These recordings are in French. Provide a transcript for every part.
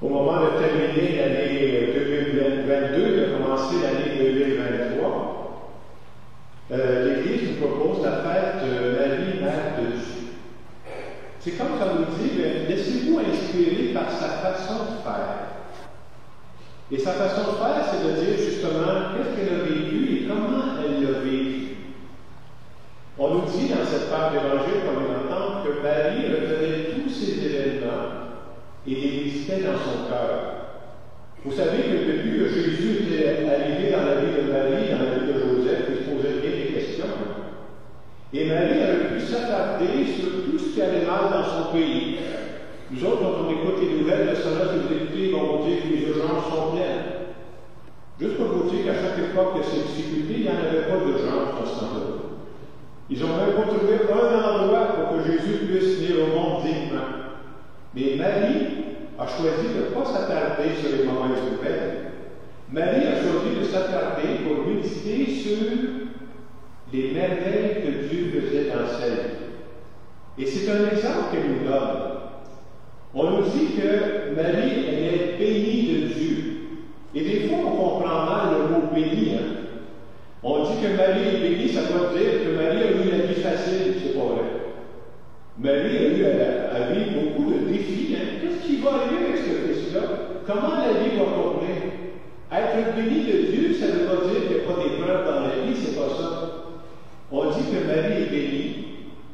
Au moment de terminer l'année 2022, de commencer l'année 2023, l'Église nous propose la fête de Marie, Mère de Dieu. C'est comme ça nous dit, laissez-vous inspirer par sa façon de faire. Et sa façon de faire, c'est de dire justement qu'est-ce qu'elle a vécu et comment elle l'a vécu. On nous dit dans cette part d'évangile qu'on vient d'entendre que Marie retenait tous ces événements et les listait dans son cœur. Vous savez que depuis que Jésus était arrivé dans la vie de Marie, dans la vie de Joseph, il se posait bien des questions. Et Marie avait pu s'attarder sur tout ce qui allait mal dans son pays. Nous autres, quand on écoute les nouvelles de cela, que vous écoutez, on va dire que les urgences sont pleines. Juste pour vous dire qu'à chaque époque de ces difficultés, il n'y en avait pas d'urgence dans ce temps-là. Ils ont même pas trouvé un endroit pour que Jésus puisse venir au monde dignement. Mais Marie a choisi de ne pas s'attarder sur les mauvaises nouvelles. Marie a choisi de s'attarder pour méditer sur les merveilles que Dieu faisait dans sa vie. Et c'est un exemple qu'elle nous donne. On nous dit que Marie, elle est bénie de Dieu. Et des fois, on comprend mal le mot béni. On dit que Marie est bénie, ça veut dire que Marie a eu la vie facile, c'est pas vrai. Marie a eu à vivre beaucoup de défis. Qu'est-ce qui va arriver avec ce fils-là? Comment la vie va tourner? Être béni de Dieu, ça ne veut pas dire qu'il n'y a pas d'épreuves dans la vie, c'est pas ça. On dit que Marie est bénie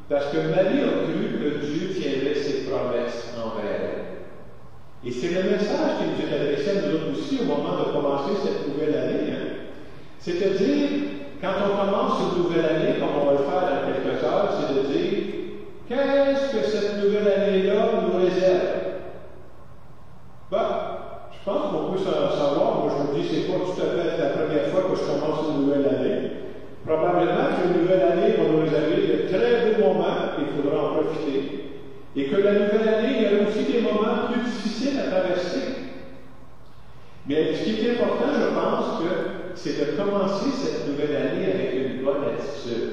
parce que Marie a cru que Dieu tiendrait ses promesses envers elle. Et c'est le message qui nous est adressé à nous autres aussi au moment de commencer cette nouvelle année. C'est-à-dire, quand on commence une nouvelle année, comme on va le faire dans quelques heures, c'est de dire qu'est-ce que cette nouvelle année-là nous réserve? Je pense qu'on peut savoir. Moi, je vous dis, c'est pas tout à fait la première fois que je commence une nouvelle année. Probablement qu'une nouvelle année va nous réserver de très beaux moments, et il faudra en profiter. Et que la nouvelle année, il y a aussi des moments plus difficiles à traverser. Mais ce qui est important, je pense, c'est de commencer cette nouvelle année avec une bonne attitude.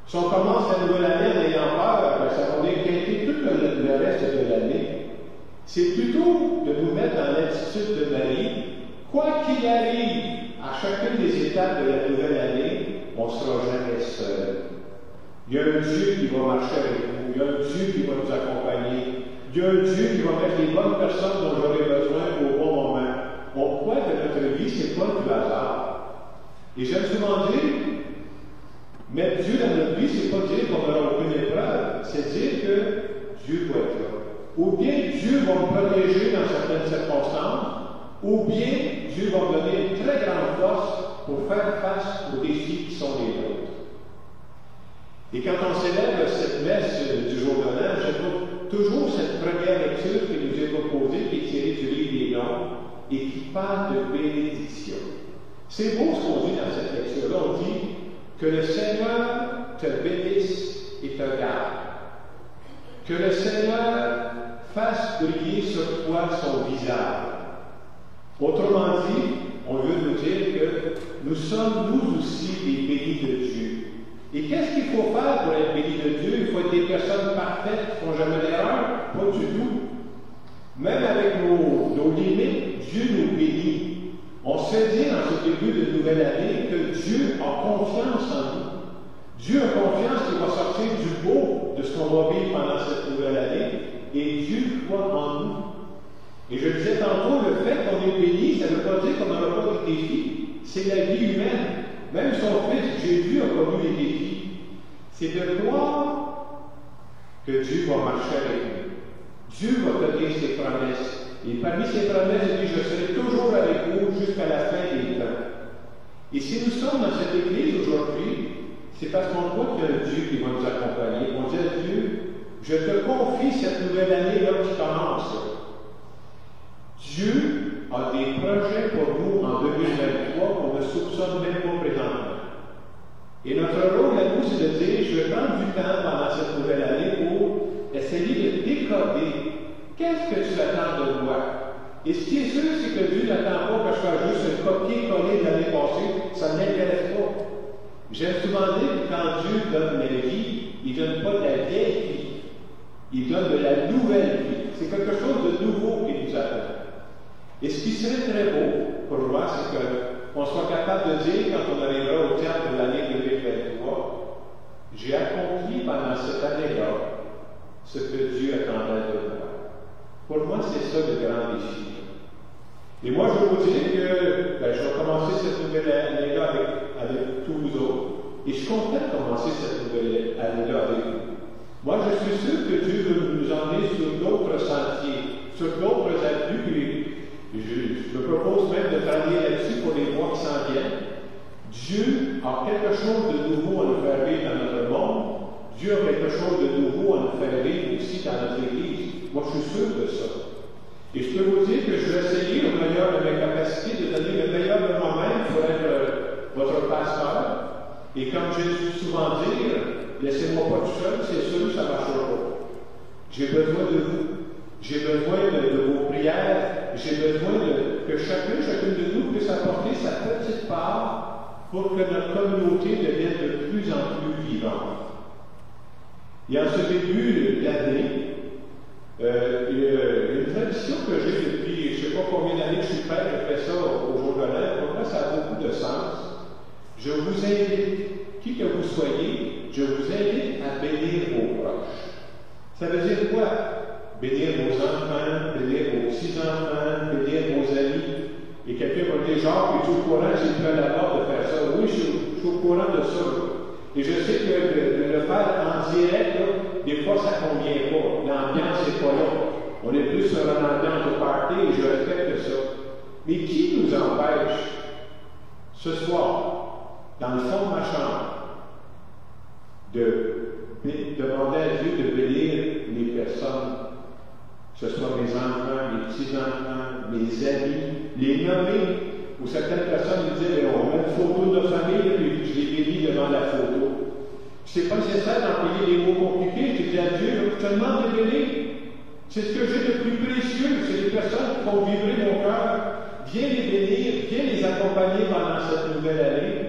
Si on commence la nouvelle année en ayant peur, ça va inquiéter tout le reste de l'année. C'est plutôt de nous mettre dans l'attitude de Marie. Quoi qu'il arrive à chacune des étapes de la nouvelle année, on ne sera jamais seul. Il y a un Dieu qui va marcher avec nous. Il y a un Dieu qui va nous accompagner. Il y a un Dieu qui va mettre les bonnes personnes dont j'aurai besoin au bon moment. On croit que notre vie, ce n'est pas du hasard. Et j'aime souvent dire, mettre Dieu dans notre vie, ce n'est pas dire qu'on n'aura aucune épreuve, c'est dire que Dieu doit être là. Ou bien Dieu va me protéger dans certaines circonstances, ou bien Dieu va me donner une très grande force pour faire face aux défis qui sont les nôtres. Et quand on célèbre cette messe du jour de l'an, j'aime toujours cette première lecture qui nous est proposée, qui est tirée du livre des Nombres, et qui parle de bénédiction. C'est beau ce qu'on dit dans cette lecture-là. On dit que le Seigneur te bénisse et te garde. Que le Seigneur fasse briller sur toi son visage. Autrement dit, on veut nous dire que nous sommes nous aussi des bénis de Dieu. Et qu'est-ce qu'il faut faire pour être béni de Dieu? Il faut être des personnes parfaites qui ne font jamais d'erreur? Pas du tout. Même avec nos limites, Dieu nous bénit. On se dit dans ce début de nouvelle année que Dieu a confiance en nous. Dieu a confiance qu'il va sortir du beau de ce qu'on va vivre pendant cette nouvelle année, et Dieu croit en nous. Et je disais tantôt, le fait qu'on est béni, ça ne veut pas dire qu'on n'aura pas de défis. C'est la vie humaine. Même son fils Jésus a connu les défis. C'est de croire que Dieu va marcher avec nous. Dieu va donner ses promesses. Et parmi ses promesses, il dit, je serai toujours avec vous jusqu'à la fin des temps. Et si nous sommes dans cette église aujourd'hui, c'est parce qu'on croit qu'il y a un Dieu qui va nous accompagner. On dit à Dieu, je te confie cette nouvelle année-là qui commence. Dieu a des projets pour nous en 2023 qu'on ne soupçonne même pas présentement. Et notre rôle à nous, c'est de dire, je vais prendre du temps pendant cette nouvelle année pour essayer de décoder qu'est-ce que tu attends de moi. Et ce qui est sûr, c'est que Dieu n'attend pas que je fasse juste un copier-coller de l'année passée, ça ne l'intéresse pas. J'aime souvent dire que quand Dieu donne la vie, il ne donne pas de la vieille vie, il donne de la nouvelle vie. C'est quelque chose de nouveau qui nous attend. Et ce qui serait très beau pour moi, c'est qu'on soit capable de dire, quand on arrivera au terme de l'année 2023, j'ai accompli pendant cette année-là ce que Dieu attendait de moi. Pour moi, c'est ça le grand défi. Et moi, je vais vous dire que je vais commencer cette nouvelle année-là avec tous vous autres. Et je suis content de commencer cette nouvelle année-là avec vous. Moi, je suis sûr que Dieu veut nous emmener sur d'autres sentiers, sur d'autres avenues. Je me propose même de travailler là-dessus pour les mois qui s'en viennent. Dieu a quelque chose de nouveau à nous faire vivre dans notre monde. Dieu a quelque chose de nouveau à nous faire vivre aussi dans notre Église. Moi, je suis sûr de ça. Et je peux vous dire que je vais essayer au meilleur de mes capacités de donner le meilleur de moi-même pour être votre pasteur. Et comme j'ai dû souvent dire, laissez-moi pas tout seul, c'est sûr que ça ne marchera pas. J'ai besoin de vous. J'ai besoin de vos prières. J'ai besoin que chacune de nous puisse apporter sa petite part pour que notre communauté devienne de plus en plus vivante. Et en ce début d'année, il y a une tradition que j'ai depuis, je ne sais pas combien d'années que je suis père, je fais ça au jour de l'an. Pour moi, ça a beaucoup de sens. Je vous invite, qui que vous soyez, je vous invite à bénir vos proches. Ça veut dire quoi? Bénir vos enfants, bénir vos petits-enfants, bénir vos amis. Et quelqu'un va dire, Jacques, es-tu au courant si tu as la porte de faire ça? Oui, je suis au courant de ça. Et je sais que le faire en direct, là, des fois, ça ne convient pas. L'ambiance n'est pas là. On est plus sur une ambiance de party et je respecte ça. Mais qui nous empêche, ce soir, dans le fond de ma chambre, de demander à Dieu de bénir les personnes, que ce soit mes enfants, mes petits-enfants, mes amis, les nommer? Où certaines personnes me disaient, on met une photo de notre famille, puis je les bénis devant la photo. C'est pas nécessaire d'employer des mots compliqués. Je dis à Dieu, je te demande de bénir. C'est ce que j'ai de plus précieux. C'est les personnes qui font vibrer mon cœur. Viens les bénir, viens les accompagner pendant cette nouvelle année.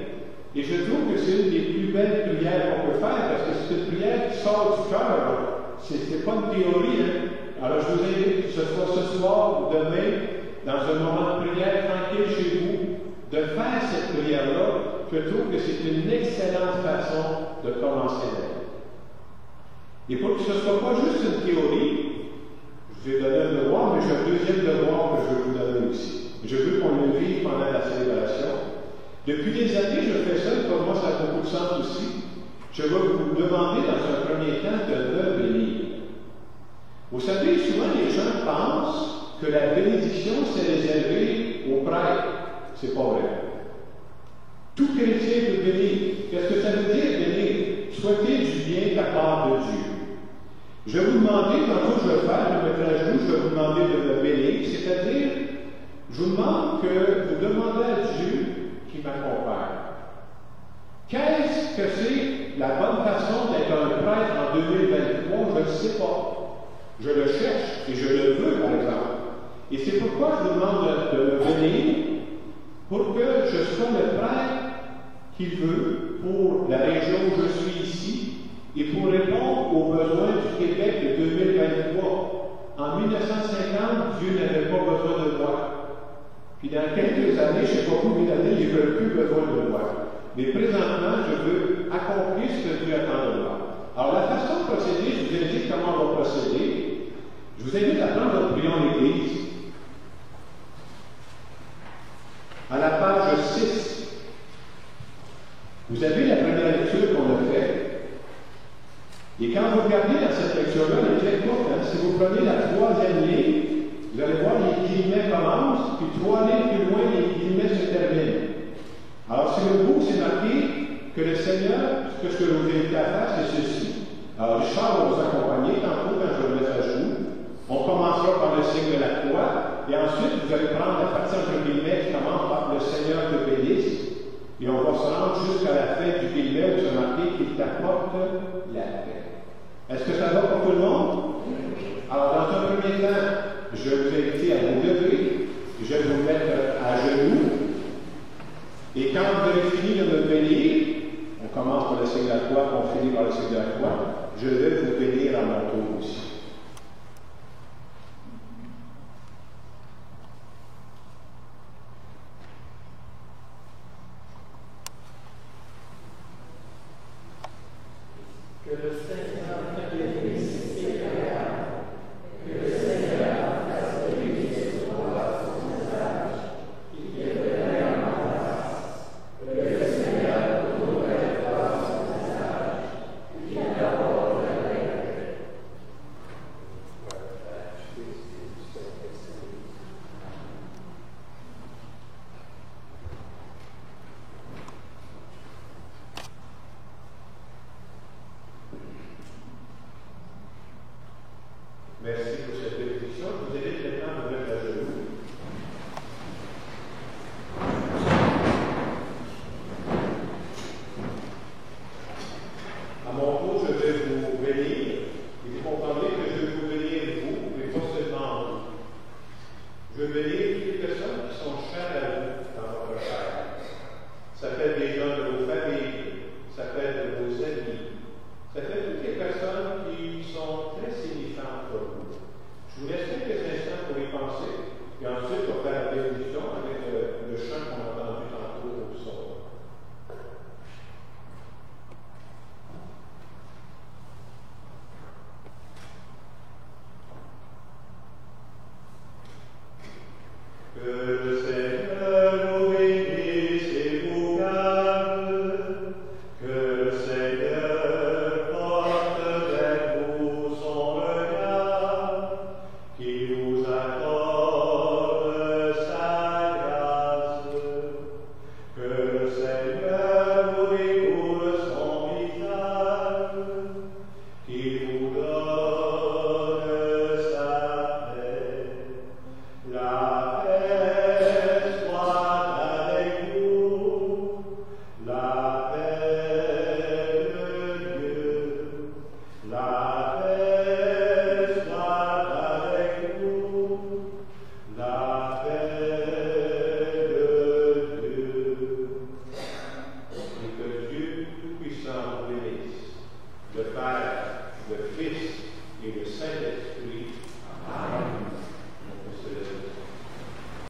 Et je trouve que c'est une des plus belles prières qu'on peut faire, parce que c'est une prière qui sort du cœur. C'est pas une théorie. Hein? Alors je vous invite, que ce soit ce soir ou demain, dans un moment de prière tranquille chez vous, de faire cette prière-là. Je trouve que c'est une excellente façon de commencer l'année. Et pour que ce ne soit pas juste une théorie, je vous ai donné un devoir, mais j'ai un deuxième devoir que je veux vous donner aussi. Je veux qu'on le vive pendant la célébration. Depuis des années, je fais ça, et pour moi, ça a beaucoup de sens aussi. Je vais vous demander dans un premier temps de me bénir. Vous savez, souvent les gens pensent que la bénédiction, c'est réservé aux prêtres. C'est pas vrai. Tout chrétien peut bénir. Qu'est-ce que ça veut dire, bénir? Souhaiter du bien de la part de Dieu. Je vais vous demander, tantôt je vais faire, je vais mettre à genoux, je vais vous demander de me bénir, c'est-à-dire, je vous demande que vous demandez à Dieu qui m'accompagne. Qu'est-ce que c'est la bonne façon d'être un prêtre en 2023? Je ne sais pas. Je le cherche et je le veux, par exemple. Et c'est pourquoi je vous demande de me bénir pour que je sois le prêtre qu'il veut pour la région où je suis ici et pour répondre aux besoins du Québec de 2023. En 1950, Dieu n'avait pas besoin de moi. Puis dans quelques années, je ne sais pas combien d'années, je n'ai plus besoin de moi. Mais présentement, je veux accomplir ce que Dieu attend de moi. Alors la façon de procéder, je vous indique comment on va procéder. Je vous invite à prendre notre prions l'Église. À la page 6, vous avez la première lecture qu'on a faite. Et quand vous regardez dans cette lecture-là, elle est très courte. Si vous prenez la troisième ligne, vous allez voir les guillemets commencent, puis 3 lignes plus loin, les guillemets se terminent. Alors, sur le bout, c'est marqué que le Seigneur, ce que je vous invite à faire, c'est ceci. Alors, Richard va vous accompagner tantôt quand je vais mettre à genoux. On commencera par le signe de la croix, et ensuite, vous allez prendre la partie entre guillemets qui commence par le Seigneur te bénisse, et on va se rendre jusqu'à la fin du guillemet où c'est marqué qu'il t'apporte la paix. Est-ce que ça va pour tout le monde? Alors, dans un premier temps, je vais vous inviter à vous lever, je vais vous mettre à genoux, et quand vous avez fini de me bénir, on commence par le signe de la croix, on finit par le signe de la croix, je vais vous bénir à mon tour aussi. Je veux bénir toutes les personnes qui sont chères à vous dans votre chair. Ça peut être des gens de vos familles, ça peut être de vos amis, ça peut être toutes les personnes qui sont très signifiantes pour vous. Je vous laisse quelques instants pour y penser, et ensuite on va faire la bénédiction avec le chant qu'on a entendu tantôt au psaume. Que le Seigneur vous bénisse et vous garde, que le Seigneur porte vers vous son regard, qu'il vous accorde sa grâce, que le Seigneur vous découvre son visage, qu'il vous donne sa paix. La paix soit avec vous, la paix de Dieu, la paix soit avec vous, la paix de Dieu. Et que Dieu Tout-Puissant vous bénisse, le Père, le Fils